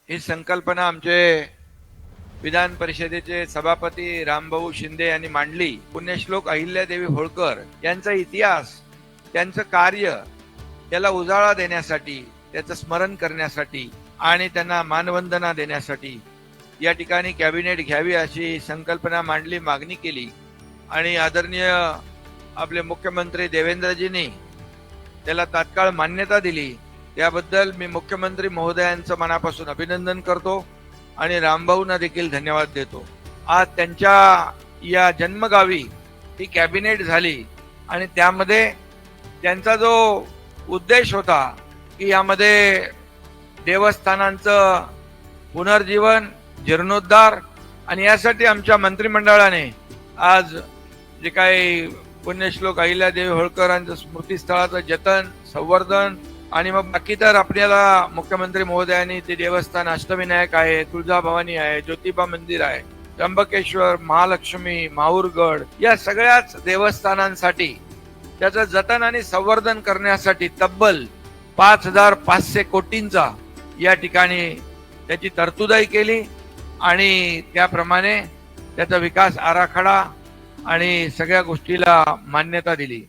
ही संकल्पना आमचे विधान परिषदेचे सभापती रामभाऊ शिंदे यांनी मांडली। पुण्यश्लोक अहिल्यादेवी होळकर यांचा इतिहास, त्यांचं कार्य याला उजाळा देण्यासाठी, त्याचं स्मरण करण्यासाठी आणि त्यांना मानवंदना देण्यासाठी या ठिकाणी कॅबिनेट घ्यावी अशी संकल्पना मांडली, मागणी केली आणि आदरणीय आपले मुख्यमंत्री देवेंद्रजींनी त्याला तात्काळ मान्यता दिली। त्याबद्दल मी मुख्यमंत्री महोदयांचं मनापासून अभिनंदन करतो आणि रामभाऊंना देखील धन्यवाद देतो। आज त्यांच्या या जन्मगावी ही कॅबिनेट झाली आणि त्यामध्ये त्यांचा जो उद्देश होता की यामध्ये देवस्थानांचं पुनर्जीवन, जीर्णोद्धार आणि यासाठी आमच्या मंत्रिमंडळाने आज जे काही पुण्यश्लोक अहिल्यादेवी होळकरांचं स्मृतीस्थळाचं जतन, संवर्धन आणि मग बाकी तर आपल्याला मुख्यमंत्री महोदयांनी ते देवस्थान अष्टविनायक आहे, तुळजाभवानी आहे, ज्योतिबा मंदिर आहे, त्र्यंबकेश्वर, महालक्ष्मी, माहूरगड या सगळ्याच देवस्थानांसाठी त्याचं जतन आणि संवर्धन करण्यासाठी तब्बल 5,500 कोटींचा या ठिकाणी त्याची तरतूदही केली आणि त्याप्रमाणे त्याचा विकास आराखडा आणि सगळ्या गोष्टीला मान्यता दिली।